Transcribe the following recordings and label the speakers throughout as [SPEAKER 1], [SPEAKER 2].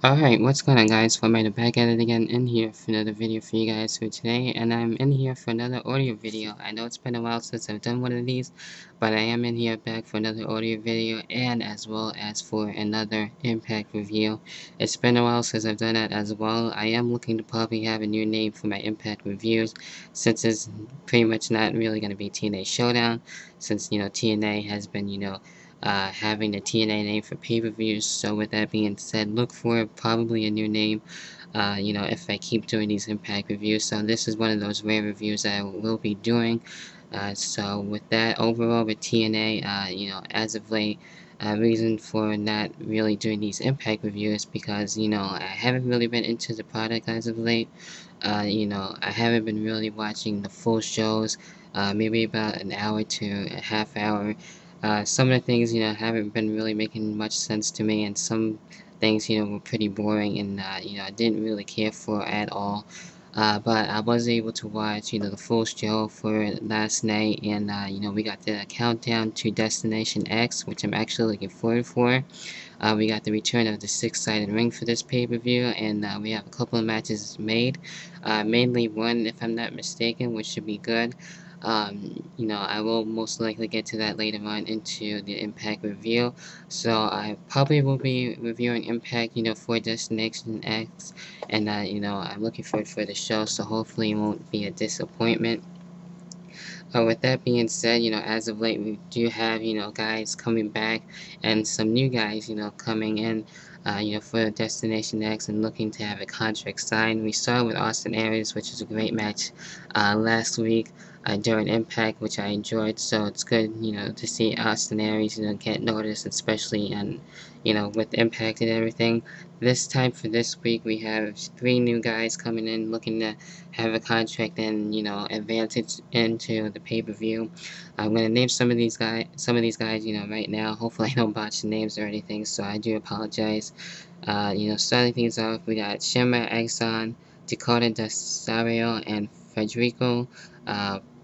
[SPEAKER 1] Alright, what's going on guys? Well, I'm back at it again in here for another video for you guys for today, and I'm in here for another audio video. I know it's been a while since I've done one of these, but I am in here back for another audio video and as well as for another impact review. It's been a while since I've done that as well. I am looking to probably have a new name for my impact reviews, since it's pretty much not really going to be TNA Showdown, since, TNA has been, having the TNA name for pay-per-views. So with that being said, look for probably a new name, if I keep doing these impact reviews. So this is one of those rare reviews that I will be doing. So with that, overall with TNA, as of late, reason for not really doing these impact reviews because, I haven't really been into the product as of late. I haven't been really watching the full shows, maybe about an hour to a half hour. Some of the things, haven't been really making much sense to me, and some things, were pretty boring and, I didn't really care for at all. But I was able to watch, the full show for last night, and, we got the countdown to Destination X, which I'm actually looking forward for. We got the return of the six-sided ring for this pay-per-view, and we have a couple of matches made. Mainly one, if I'm not mistaken, which should be good. I will most likely get to that later on into the Impact review. So I probably will be reviewing Impact, for Destination X, and I'm looking forward for the show. So hopefully it won't be a disappointment. With that being said, as of late, we do have, guys coming back and some new guys, coming in, for Destination X and looking to have a contract signed. We saw with Austin Aries, which is a great match last week during Impact, which I enjoyed. So it's good, to see Austin Aries, get noticed, especially on, with Impact and everything. This time for this week, we have 3 new guys coming in looking to have a contract and, advantage into the pay-per-view. I'm gonna name some of these guys, right now. Hopefully I don't botch the names or anything, so I do apologize. Starting things off, we got shimia, xion, dakota, darsow, and fadrico,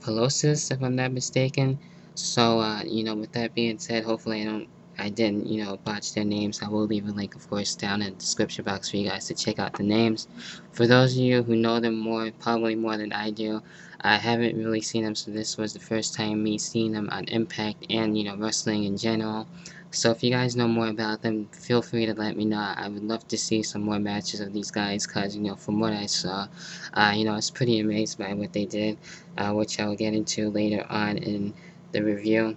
[SPEAKER 1] palacios, if I'm not mistaken. So, with that being said, hopefully I didn't, botch their names. I will leave a link, of course, down in the description box for you guys to check out the names. For those of you who know them more, probably more than I do, I haven't really seen them, so this was the first time me seeing them on Impact and, wrestling in general. So if you guys know more about them, feel free to let me know. I would love to see some more matches of these guys because, from what I saw, I was pretty amazed by what they did, which I'll get into later on in the review.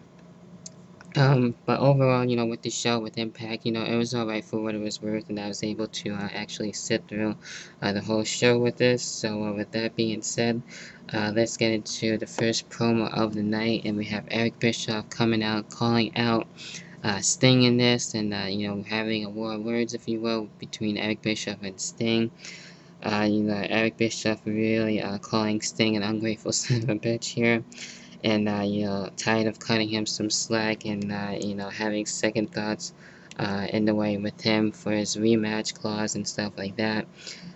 [SPEAKER 1] But overall, with the show, with Impact, it was alright for what it was worth, and I was able to actually sit through the whole show with this. So with that being said, let's get into the first promo of the night, and we have Eric Bischoff coming out, calling out Sting in this, and, having a war of words, if you will, between Eric Bischoff and Sting. Eric Bischoff really calling Sting an ungrateful son of a bitch here. And, tired of cutting him some slack and, having second thoughts in the way with him for his rematch clause and stuff like that.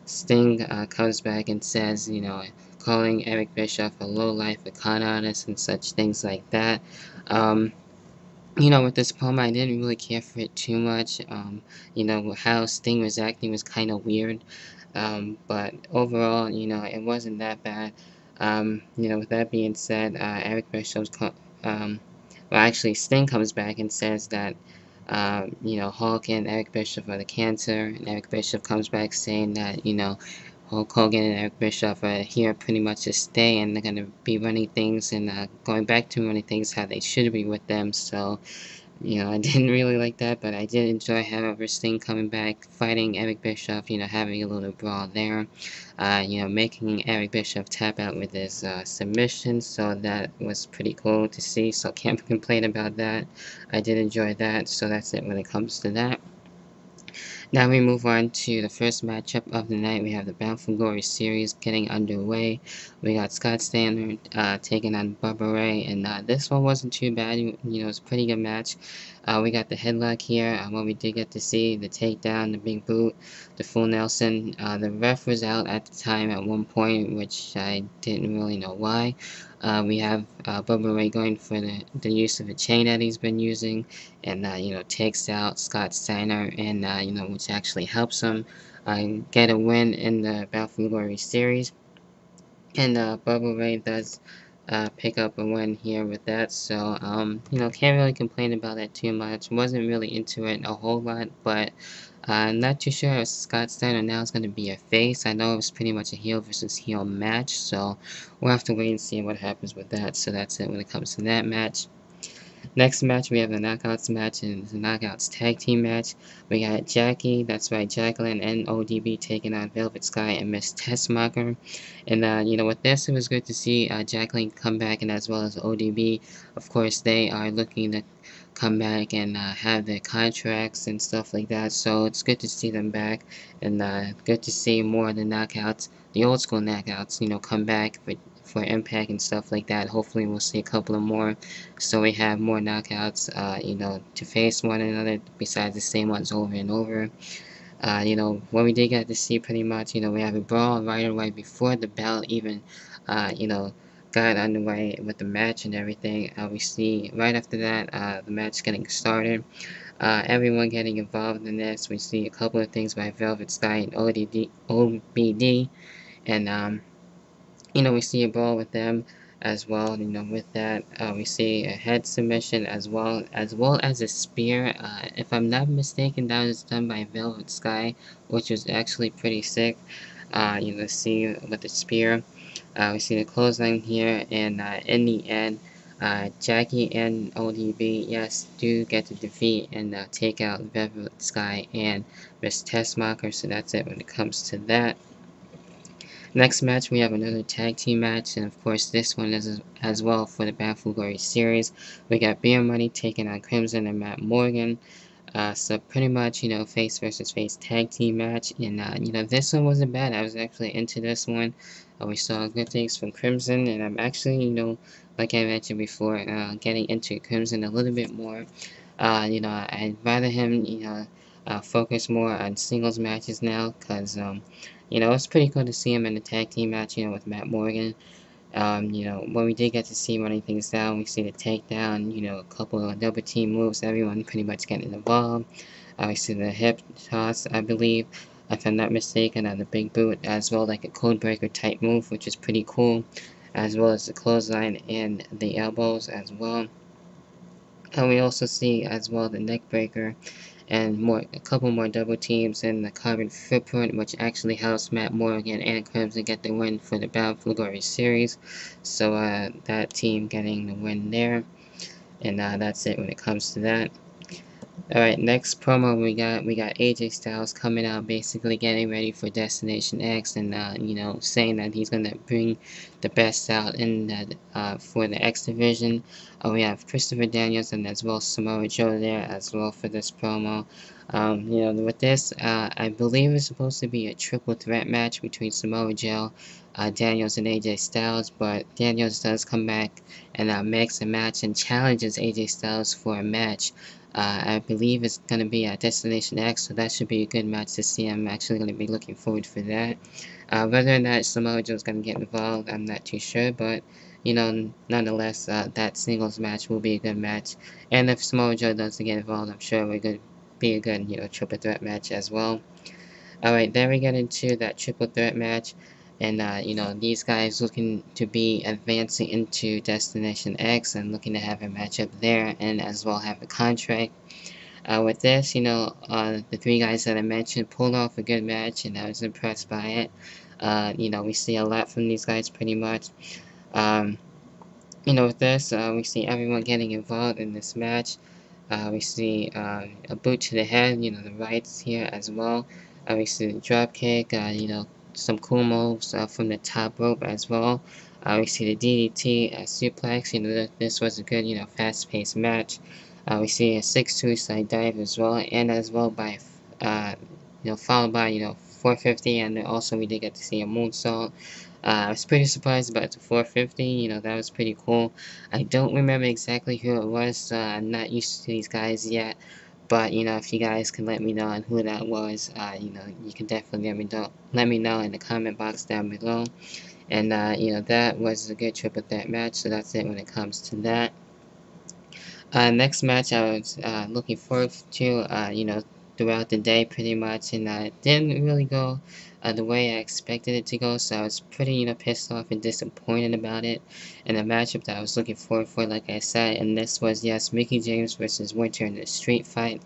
[SPEAKER 1] Sting comes back and says, calling Eric Bischoff a lowlife, a con artist, and such things like that. With this promo, I didn't really care for it too much. How Sting was acting was kind of weird. But overall, it wasn't that bad. With that being said, Eric Bischoff's, actually, Sting comes back and says that, Hulk and Eric Bischoff are the cancer, and Eric Bischoff comes back saying that, Hulk Hogan and Eric Bischoff are here pretty much to stay, and they're going to be running things and going back to running things how they should be with them. So, I didn't really like that, but I did enjoy, however, Sting coming back, fighting Eric Bischoff, having a little brawl there, making Eric Bischoff tap out with his submission, so that was pretty cool to see, so can't complain about that. I did enjoy that, so that's it when it comes to that. Now we move on to the first matchup of the night. We have the Bound for Glory series getting underway. We got Scott Steiner taking on Bubba Ray, and this one wasn't too bad. It was a pretty good match. We got the headlock here. What we did get to see, the takedown, the big boot, the full Nelson. The ref was out at the time at one point, which I didn't really know why. We have Bubba Ray going for the use of a chain that he's been using, and takes out Scott Steiner, and which actually helps him get a win in the Battle for Glory series. And Bubba Ray does pick up a win here with that, so can't really complain about that too much. Wasn't really into it a whole lot, but not too sure if Scott Steiner now is going to be a face. I know it was pretty much a heel versus heel match, so we'll have to wait and see what happens with that. So that's it when it comes to that match. Next match, we have the Knockouts match, and the Knockouts Tag Team match. We got Jackie, that's right, Jacqueline and ODB taking on Velvet Sky and Miss Tessmacher. And, with this, it was good to see Jacqueline come back, and as well as ODB. Of course, they are looking to come back and have their contracts and stuff like that, so it's good to see them back, and good to see more of the Knockouts, the old school Knockouts, come back for Impact and stuff like that. Hopefully we'll see a couple of more, so we have more knockouts, to face one another besides the same ones over and over. What we did get to see pretty much, we have a brawl right away before the bell even, got underway with the match and everything. We see right after that, the match getting started. Everyone getting involved in this. We see a couple of things by Velvet Sky and OBD, and we see a brawl with them as well. With that, we see a head submission as well as a spear. If I'm not mistaken, that was done by Velvet Sky, which was actually pretty sick. See with the spear. We see the clothesline here, and in the end, Jackie and ODB, yes, do get to defeat and take out Velvet Sky and Miss Tessmacher. So that's it when it comes to that. Next match, we have another tag team match, and of course this one is as well for the Battle for Glory series. We got Beer Money taking on Crimson and Matt Morgan. So pretty much, face versus face tag team match, and this one wasn't bad. I was actually into this one. We saw good things from Crimson, and I'm actually, like I mentioned before, getting into Crimson a little bit more. I'd rather him, focus more on singles matches now, because it's pretty cool to see him in a tag team match, with Matt Morgan. When we did get to see running things down, we see the takedown, a couple of double team moves, everyone pretty much getting involved. We see the hip toss, I believe, if I'm not mistaken, and the big boot, as well, like a code breaker type move, which is pretty cool, as well as the clothesline and the elbows as well. And we also see as well the neck breaker and a couple more double teams and the carbon footprint, which actually helps Matt Morgan and Crimson get the win for the Battle for Glory series. So that team getting the win there, and that's it when it comes to that. Alright, next promo we got AJ Styles coming out, basically getting ready for Destination X, and saying that he's gonna bring the best out in that for the X division. We have Christopher Daniels and as well Samoa Joe there as well for this promo. With this, I believe it's supposed to be a triple threat match between Samoa Joe, Daniels, and AJ Styles, but Daniels does come back and makes a match and challenges AJ Styles for a match. I believe it's going to be at Destination X, so that should be a good match to see. I'm actually going to be looking forward for that. Whether or not Samoa Joe is going to get involved, I'm not too sure, but, nonetheless, that singles match will be a good match. And if Samoa Joe doesn't get involved, I'm sure we're going to be a good, triple threat match as well. Alright, then we get into that triple threat match. And, these guys looking to be advancing into Destination X and looking to have a matchup there and as well have a contract. With this, the three guys that I mentioned pulled off a good match and I was impressed by it. We see a lot from these guys pretty much. With this, we see everyone getting involved in this match. We see a boot to the head, the rights here as well. We see the drop kick, some cool moves from the top rope as well. We see the DDT suplex. This was a good, fast-paced match. We see a 6-2 side dive as well, and as well by, followed by, 450, and also we did get to see a moonsault. I was pretty surprised about the 450, that was pretty cool. I don't remember exactly who it was, I'm not used to these guys yet, but, if you guys can let me know on who that was, you can definitely let me know in the comment box down below. And, that was a good triple threat match, so that's it when it comes to that. Next match I was looking forward to, throughout the day pretty much, and it didn't really go the way I expected it to go, so I was pretty, pissed off and disappointed about it. And the matchup that I was looking forward for, like I said, and this was, yes, Mickie James versus Winter in the street fight.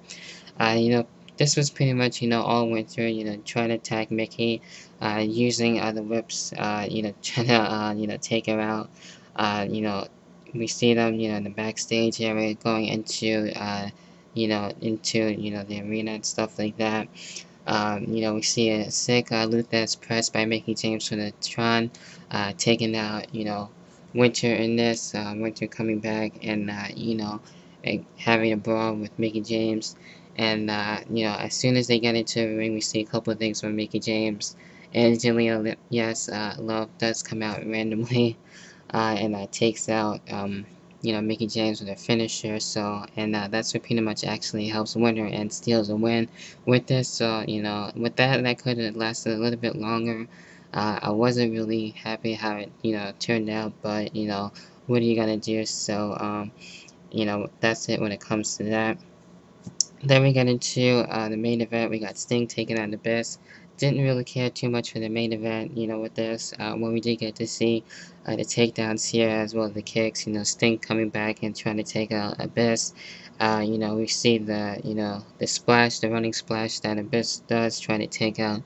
[SPEAKER 1] Uh, you know, this was pretty much, all Winter, trying to attack Mickie, using the whips, trying to, take her out. We see them, in the backstage area going into, the arena and stuff like that. We see a sick Luthez press by Mickie James for the Tron, taking out, Winter in this, Winter coming back and, having a brawl with Mickie James. And, as soon as they get into the ring, we see a couple of things from Mickie James. And Angelina, yes, Love does come out randomly, and takes out, Mickie James with a finisher. So, and that's what pretty much actually helps Winter and steals a win with this. So, with that could have lasted a little bit longer. I wasn't really happy how it, turned out, but, what are you gonna do? So, that's it when it comes to that. Then we get into the main event. We got Sting taking on the Best. Didn't really care too much for the main event, with this. When we did get to see the takedowns here as well as the kicks, Sting coming back and trying to take out Abyss. We see the splash, the running splash that Abyss does, trying to take out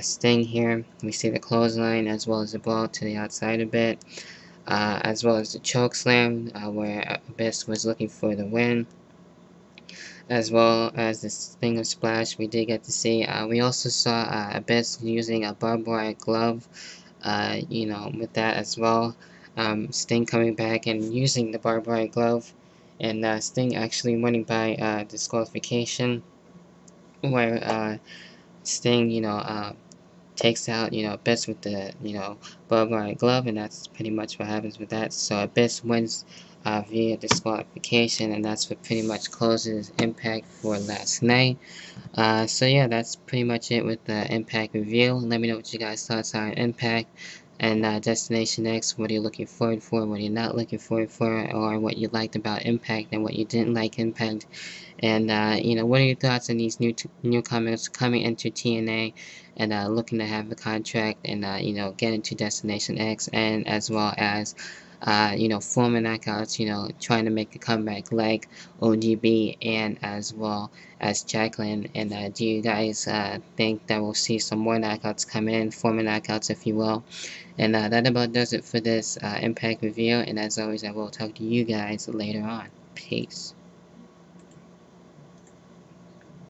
[SPEAKER 1] Sting here. We see the clothesline as well as the ball to the outside a bit, as well as the choke slam where Abyss was looking for the win, as well as this thing of splash we did get to see. We also saw Abyss using a barbed wire glove, with that as well. Sting coming back and using the barbed wire glove, and Sting actually winning by disqualification, where Sting, takes out, Abyss with the, barbed wire glove, and that's pretty much what happens with that. So Abyss wins via disqualification, and that's what pretty much closes Impact for last night. So yeah, that's pretty much it with the Impact review. Let me know what you guys' thoughts are on Impact and Destination X. What are you looking forward for? What are you not looking forward for? Or what you liked about Impact and what you didn't like Impact? And what are your thoughts on these newcomers coming into TNA and looking to have the contract and get into Destination X, and as well as former knockouts, trying to make a comeback like ODB and as well as Jacqueline. And do you guys think that we'll see some more knockouts come in, former knockouts, if you will? And that about does it for this Impact review. And as always, I will talk to you guys later on. Peace.